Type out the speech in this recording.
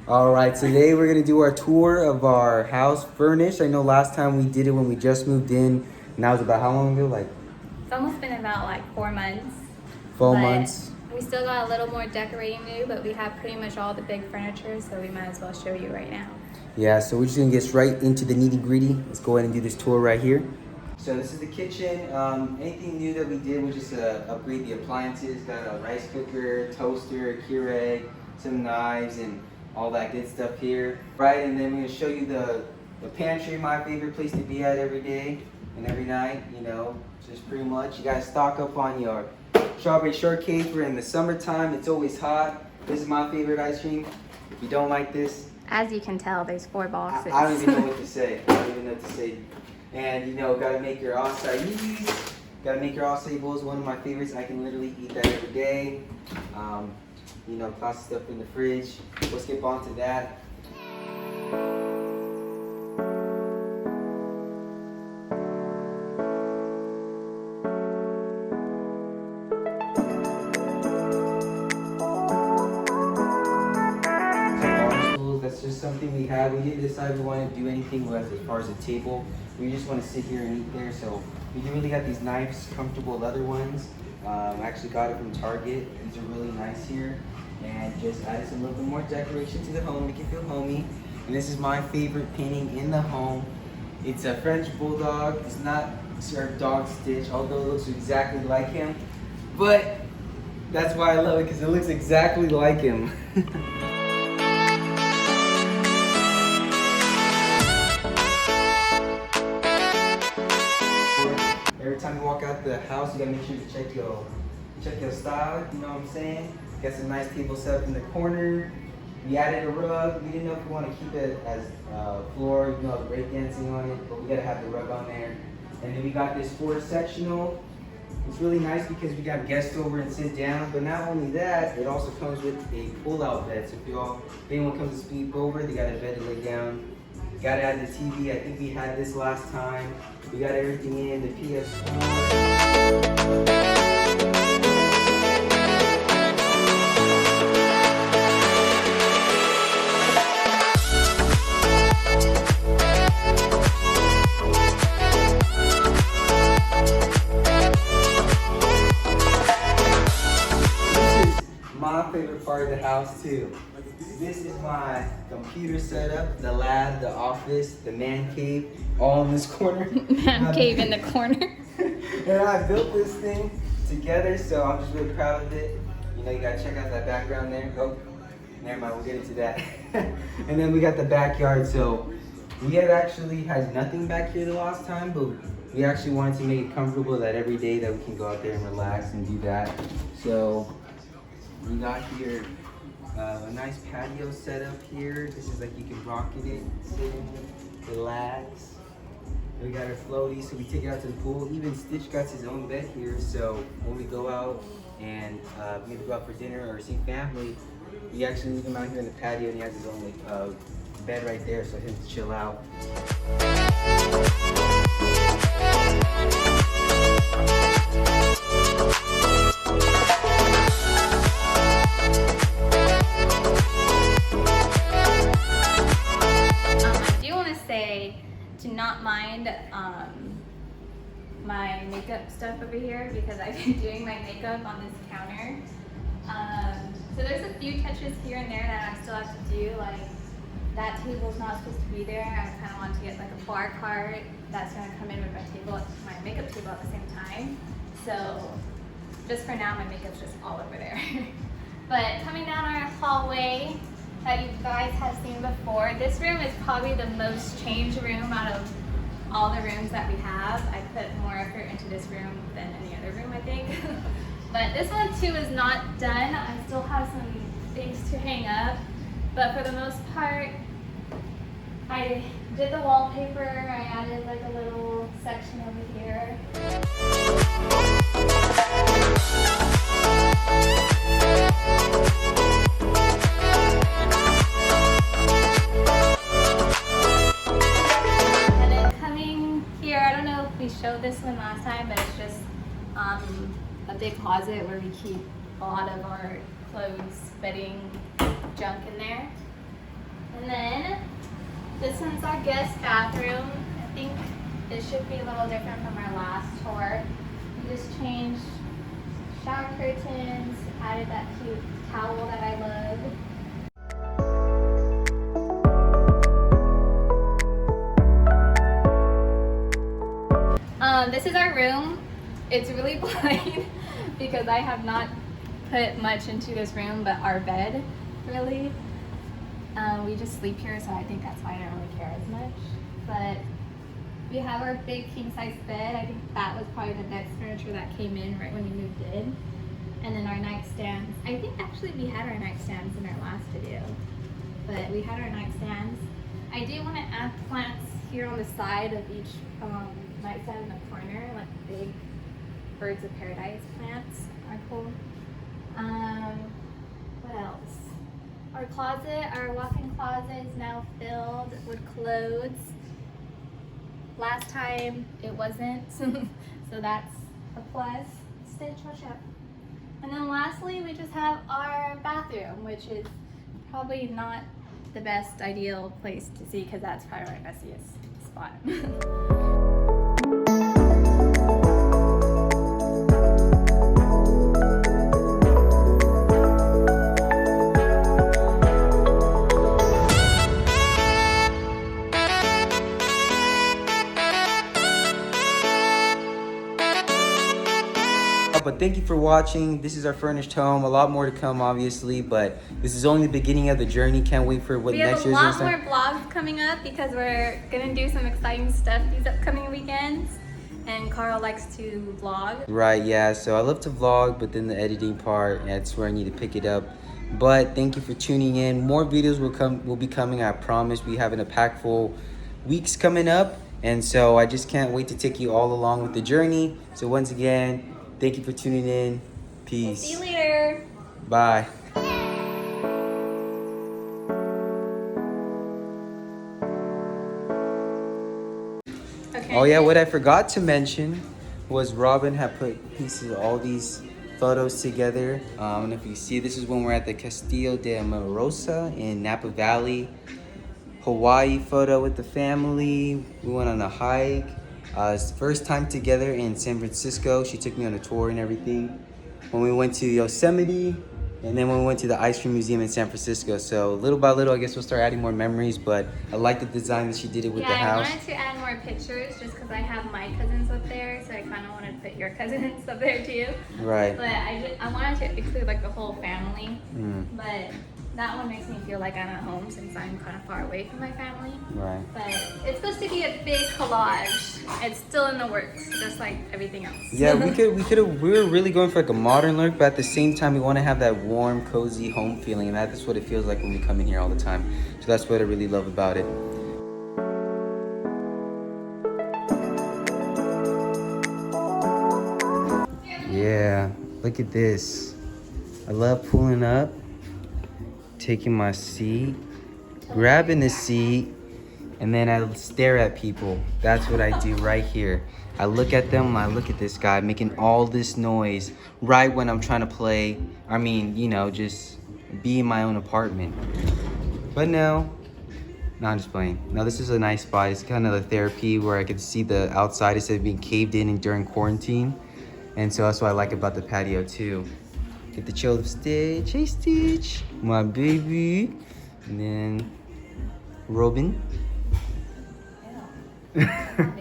All right, today we're gonna do our tour of our house, Furnished. I know last time we did it when we just moved in, and that was about how long ago? Like It's almost been about like 4 months. 4 months. We still got a little more decorating to do, but we have pretty much all the big furniture, so we might as well show you right now. Yeah, so we're just gonna get right into the nitty gritty. Let's go ahead and do this tour right here. So this is the kitchen. Anything new that we did was just upgrade the appliances. Got a rice cooker, toaster, Keurig, some knives, and all that good stuff here. Right, and then we're gonna show you the pantry, my favorite place to be at every day and every night. You know, just pretty much. You guys stock up on your strawberry shortcake. We're in the summertime. It's always hot. This is my favorite ice cream. If you don't like this, As you can tell, there's 4 boxes. I don't even know what to say. I don't even know what to say. And you know, gotta make your acai. Gotta make your acai bowls. One of my favorites. I can literally eat that every day. You know, lots of stuff in the fridge. We'll skip on to that. That's just something we had. We didn't decide we want to do anything with as far as a table. We just want to sit here and eat there. So we really got these nice, comfortable leather ones. I actually got it from Target. These are really nice here. And just added some little bit more decoration to the home, make it feel homey. And this is my favorite painting in the home. It's a French bulldog. It's not Sir Dog Stitch, although it looks exactly like him. But that's why I love it, because it looks exactly like him. Every time you walk out the house, you gotta make sure to check your style. You know what I'm saying? Got some nice table set up in the corner. We added a rug. We didn't know if we want to keep it as floor, you know, the break dancing on it, but we gotta have the rug on there. And then we got this 4-sectional. It's really nice because we got guests over and sit down. But not only that, it also comes with a pull-out bed. So if anyone comes to sleep over, they got a bed to lay down. Gotta add the TV. I think we had this last time. We got everything in, the PS4. My favorite part of the house too. This is my computer setup, the lab, the office, the man cave, all in this corner. Man cave in the corner. And I built this thing together, so I'm just really proud of it. You know, you gotta check out that background there. Oh, never mind, we'll get into that. And then we got the backyard, so we had actually had nothing back here the last time, but we actually wanted to make it comfortable that every day that we can go out there and relax and do that. So we got here a nice patio set up here. This is like you can rocket it, sit in it, relax. We got our floaty, so we take it out to the pool. Even Stitch got his own bed here, so when we go out and maybe go out for dinner or see family, we actually leave him out here in the patio, and he has his own bed right there, so him to chill out. To not mind my makeup stuff over here, because I've been doing my makeup on this counter. So there's a few touches here and there that I still have to do, like that table's not supposed to be there. I kind of want to get like a bar cart that's going to come in with my makeup table at the same time. So just for now, my makeup's just all over there. But coming down our hallway that you guys have seen before, this room is probably the most changed room out of all the rooms that we have. I put more effort into this room than any other room, I think. But this one too is not done. I still have some things to hang up, but for the most part, I did the wallpaper. I added like a little section over here. Showed this one last time, but it's just a big closet where we keep a lot of our clothes, bedding, junk in there. this one's our guest bathroom. I think this should be a little different from our last tour. We just changed shower curtains, added that cute towel that I love. This is our room. It's really plain because I have not put much into this room but our bed, really. We just sleep here, so I think that's why I don't really care as much. But we have our big king size bed. I think that was probably the next furniture that came in right when we moved in. And then our nightstands. I think actually we had our nightstands in our last video, but we had our nightstands. I do want to add plants here on the side of each nightstand in the corner, like big birds of paradise plants are cool. What else? Our closet, our walk-in closet is now filled with clothes. Last time it wasn't, so that's a plus. Stitch, watch out. And then lastly, we just have our bathroom, which is probably not the best ideal place to see because that's probably our messiest spot. But thank you for watching. This is our furnished home. A lot more to come, obviously, but this is only the beginning of the journey. Can't wait for what next year's. We have a lot more vlogs coming up because we're gonna do some exciting stuff these upcoming weekends. And Carl likes to vlog. Right, yeah. So I love to vlog, but then the editing part, that's where I need to pick it up. But thank you for tuning in. More videos will be coming. I promise. We have an impactful weeks coming up, and so I just can't wait to take you all along with the journey. So once again, thank you for tuning in. Peace. We'll see you later. Bye. Okay. Oh yeah, what I forgot to mention was Robin had put pieces of all these photos together. And if you see, this is when we're at the Castillo de Amorosa in Napa Valley. Hawaii photo with the family. We went on a hike. It's the first time together in San Francisco. She took me on a tour and everything. When we went to Yosemite, and then when we went to the Ice Cream Museum in San Francisco. So little by little, I guess we'll start adding more memories, but I like the design that she did it with the house. I wanted to add more pictures just because I have my cousins up there, so I kind of wanted to put your cousins up there too. Right. But I wanted to include like the whole family, but that one makes me feel like I'm at home since I'm kind of far away from my family. Right. But it's supposed to be a big collage. It's still in the works, just like everything else. Yeah, we were really going for like a modern look, but at the same time, we want to have that warm, cozy home feeling, and that's what it feels like when we come in here all the time. So that's what I really love about it. Yeah, look at this. I love pulling up, taking my seat, grabbing the seat, and then I stare at people. That's what I do right here. I look at them, I look at this guy making all this noise right when I'm trying to play. I mean, you know, just be in my own apartment. But no, I'm just playing. No, this is a nice spot. It's kind of a therapy where I could see the outside instead of being caved in during quarantine. And so that's what I like about the patio too. Get the chill of Stitch. Hey Stitch, my baby. And then Robin. Yeah.